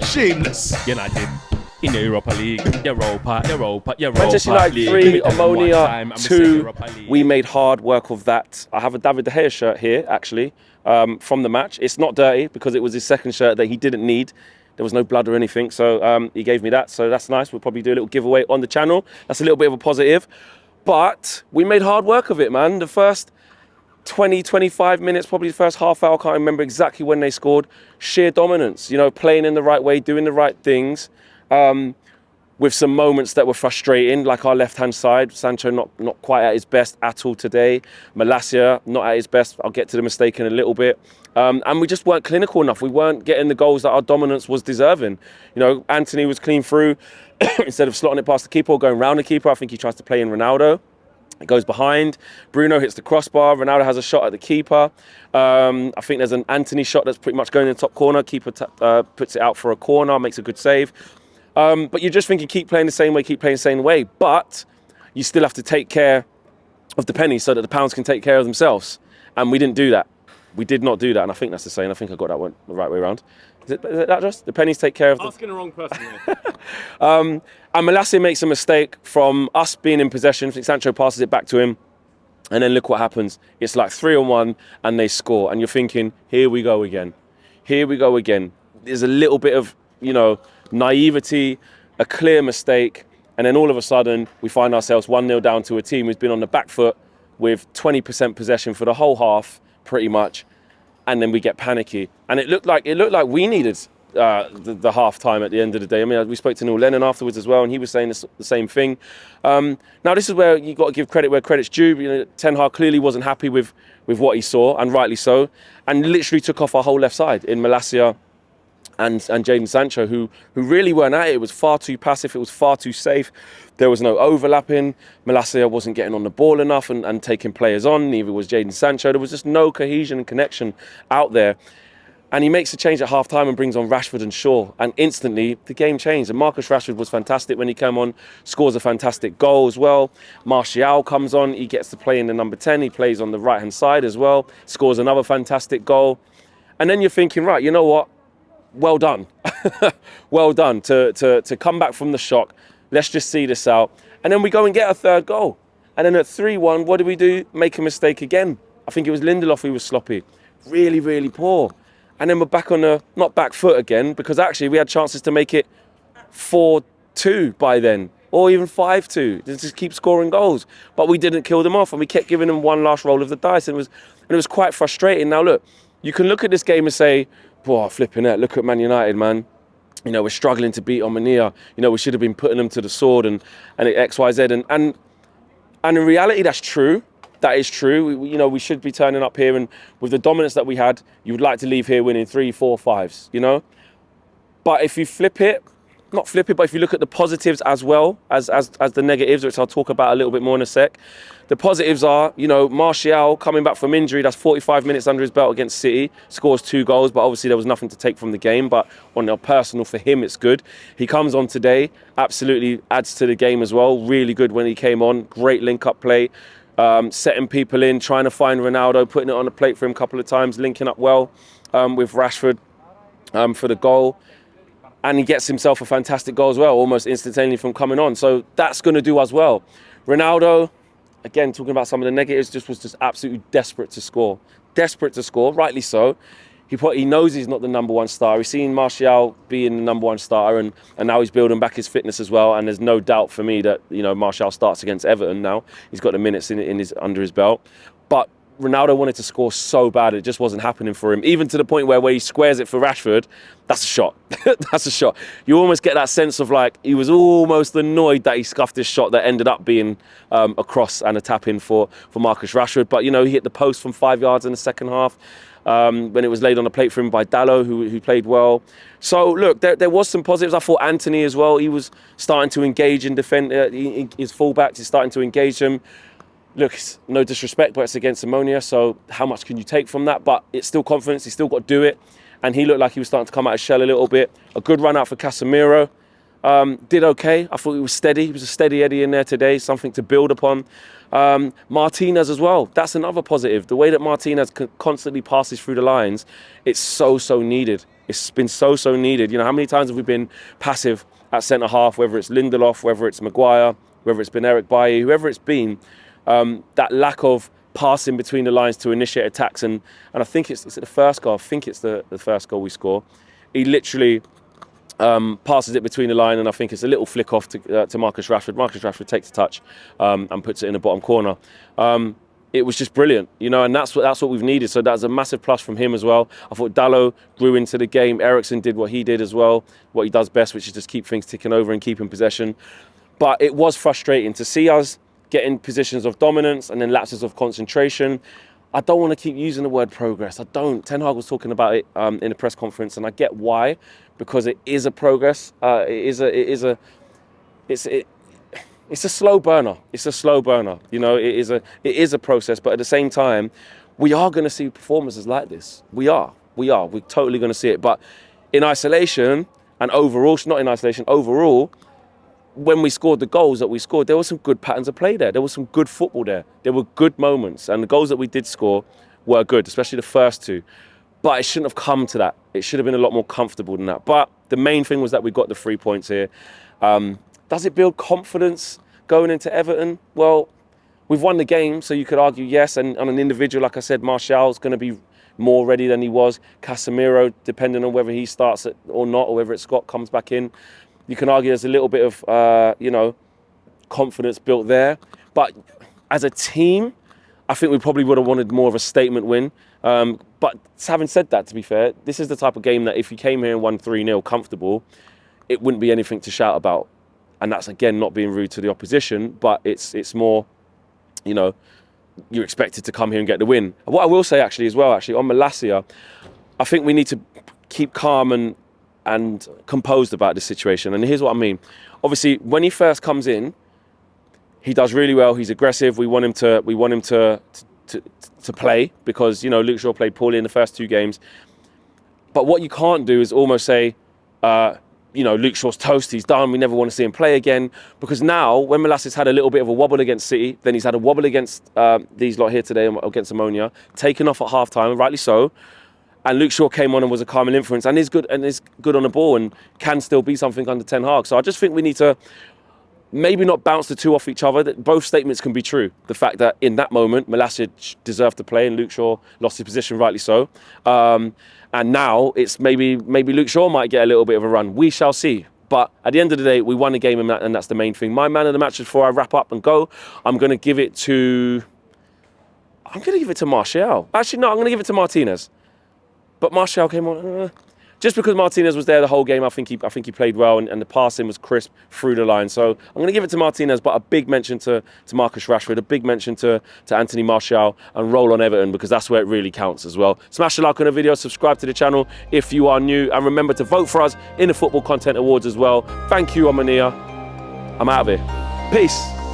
Shameless. United in the Europa League. Europa Manchester United 3, Omonia 2. We made hard work of that. I have a David De Gea shirt here, actually, from the match. It's not dirty because it was his second shirt that he didn't need. There was no blood or anything, so he gave me that. So that's nice. We'll probably do a little giveaway on the channel. That's a little bit of a positive. But we made hard work of it, man. The first 20, 25 minutes, probably the first half hour, I can't remember exactly when they scored. Sheer dominance, you know, playing in the right way, doing the right things. With some moments that were frustrating, like our left-hand side. Sancho not quite at his best at all today. Malacia not at his best. I'll get to the mistake in a little bit. And we just weren't clinical enough. We weren't getting the goals that our dominance was deserving. You know, Anthony was clean through. Instead of slotting it past the keeper or going round the keeper, I think he tries to play in Ronaldo. It goes behind. Bruno hits the crossbar. Ronaldo has a shot at the keeper. I think there's an Anthony shot that's pretty much going in the top corner. Keeper puts it out for a corner, makes a good save. But you're just thinking, keep playing the same way, keep playing the same way. But you still have to take care of the pennies so that the pounds can take care of themselves. And we didn't do that. We did not do that. And I think that's the saying. I think I got that one the right way around. Is it that just? The pennies take care of them. Asking the wrong person here. And Malacia makes a mistake from us being in possession. I think Sancho passes it back to him. And then look what happens. It's like 3-on-1 and they score. And you're thinking, here we go again. Here we go again. There's a little bit of, you know, naivety, a clear mistake, and then all of a sudden we find ourselves 1-0 down to a team who's been on the back foot with 20% possession for the whole half, pretty much, and then we get panicky. And it looked like we needed the half time at the end of the day. I mean, we spoke to Neil Lennon afterwards as well, and he was saying the same thing. Now this is where you got to give credit where credit's due. You know, Ten Hag clearly wasn't happy with what he saw, and rightly so, and literally took off our whole left side in Malacia and Jadon Sancho, who really weren't at it. It was far too passive. It was far too safe. There was no overlapping. Malacia wasn't getting on the ball enough and taking players on. Neither was Jadon Sancho. There was just no cohesion and connection out there. And he makes a change at half-time and brings on Rashford and Shaw. And instantly, the game changed. And Marcus Rashford was fantastic when he came on. Scores a fantastic goal as well. Martial comes on. He gets to play in the number 10. He plays on the right-hand side as well. Scores another fantastic goal. And then you're thinking, right, you know what? Well done. Well done to come back from the shock. Let's just see this out. And then we go and get a third goal. And then at 3-1, what do? Make a mistake again. I think it was Lindelof who was sloppy. Really, really poor. And then we're back on the, not back foot again, because actually we had chances to make it 4-2 by then, or even 5-2. Just keep scoring goals. But we didn't kill them off, and we kept giving them one last roll of the dice. And it was quite frustrating. Now look, you can look at this game and say, boy, flipping it, look at Man United, man. You know, we're struggling to beat Omonia. You know, we should have been putting them to the sword and X, Y, Z. And in reality, that's true. That is true. We should be turning up here, and with the dominance that we had, you would like to leave here winning 3, 4, 5s, you know? But if you flip it, not flip it, but if you look at the positives as well as the negatives, which I'll talk about a little bit more in a sec. The positives are, you know, Martial coming back from injury, that's 45 minutes under his belt against City, scores 2 goals, but obviously there was nothing to take from the game, but on a personal for him, it's good. He comes on today, absolutely adds to the game as well, really good when he came on, great link-up play, setting people in, trying to find Ronaldo, putting it on the plate for him a couple of times, linking up well with Rashford for the goal. And he gets himself a fantastic goal as well, almost instantaneously from coming on. So that's going to do us well. Ronaldo, again, talking about some of the negatives, was just absolutely desperate to score. Desperate to score, rightly so. He knows he's not the number 1 star. He's seen Martial being the number 1 star, and now he's building back his fitness as well. And there's no doubt for me that, you know, Martial starts against Everton now. He's got the minutes under his belt. But Ronaldo wanted to score so bad, it just wasn't happening for him. Even to the point where he squares it for Rashford, that's a shot. That's a shot. You almost get that sense of like, he was almost annoyed that he scuffed this shot that ended up being a cross and a tap-in for Marcus Rashford. But, you know, he hit the post from 5 yards in the second half when it was laid on the plate for him by Dallo, who played well. So, look, there was some positives. I thought Anthony as well, he was starting to engage in defend his fullbacks. He's starting to engage them. Look, it's no disrespect, but it's against Omonia, so how much can you take from that? But it's still confidence, he's still got to do it. And he looked like he was starting to come out of his shell a little bit. A good run out for Casemiro. did okay. I thought he was steady. He was a steady Eddie in there today, something to build upon. Martinez as well. That's another positive. The way that Martinez constantly passes through the lines, it's so needed. It's been so needed. You know, how many times have we been passive at centre half, whether it's Lindelof, whether it's Maguire, whether it's been Eric Bailly, whoever it's been, that lack of passing between the lines to initiate attacks. And I think it's the first goal. I think it's the first goal we score. He literally passes it between the line, and I think it's a little flick off to Marcus Rashford. Marcus Rashford takes the touch and puts it in the bottom corner. It was just brilliant, you know, and that's what we've needed. So that's a massive plus from him as well. I thought Dalot grew into the game. Eriksen did what he did as well, what he does best, which is just keep things ticking over and keep in possession. But it was frustrating to see us get in positions of dominance and then lapses of concentration. I don't want to keep using the word progress. I don't. Ten Hag was talking about it in a press conference, and I get why, because it is a progress. It's a slow burner. It's a slow burner. You know, it is a process. But at the same time, we are going to see performances like this. We are. We're totally going to see it. But in isolation and overall, not in isolation, overall, when we scored the goals that we scored, there were some good patterns of play there. There was some good football there. There were good moments. And the goals that we did score were good, especially the first two. But it shouldn't have come to that. It should have been a lot more comfortable than that. But the main thing was that we got the 3 points here. Does it build confidence going into Everton? Well, we've won the game, so you could argue yes. And on an individual, like I said, Martial's going to be more ready than he was. Casemiro, depending on whether he starts it or not, or whether it's Scott comes back in. You can argue there's a little bit of, confidence built there. But as a team, I think we probably would have wanted more of a statement win. But having said that, to be fair, this is the type of game that if you came here and won 3-0 comfortable, it wouldn't be anything to shout about. And that's, again, not being rude to the opposition, but it's more, you're expected to come here and get the win. What I will say, on Malacia, I think we need to keep calm and composed about this situation. And here's what I mean. Obviously, when he first comes in, he does really well. He's aggressive. We want him to play because, Luke Shaw played poorly in the first 2 games. But what you can't do is almost say, Luke Shaw's toast, he's done, we never want to see him play again. Because now, when Malacia's had a little bit of a wobble against City, then he's had a wobble against these lot here today against Omonia, taken off at half-time, and rightly so. And Luke Shaw came on and was a calming influence and is good on the ball and can still be something under Ten Hag. So I just think we need to maybe not bounce the two off each other. That both statements can be true. The fact that in that moment, Malacia deserved to play and Luke Shaw lost his position, rightly so. And now it's maybe Luke Shaw might get a little bit of a run. We shall see. But at the end of the day, we won the game and that's the main thing. My man of the match, before I wrap up and go, I'm going to give it to Martial. Actually, no, I'm going to give it to Martinez. But Martial came on. Just because Martinez was there the whole game, I think he played well and the passing was crisp through the line. So I'm going to give it to Martinez, but a big mention to Marcus Rashford, a big mention to Anthony Martial, and roll on Everton because that's where it really counts as well. Smash a like on the video, subscribe to the channel if you are new, and remember to vote for us in the Football Content Awards as well. Thank you, Omonia. I'm out of here. Peace.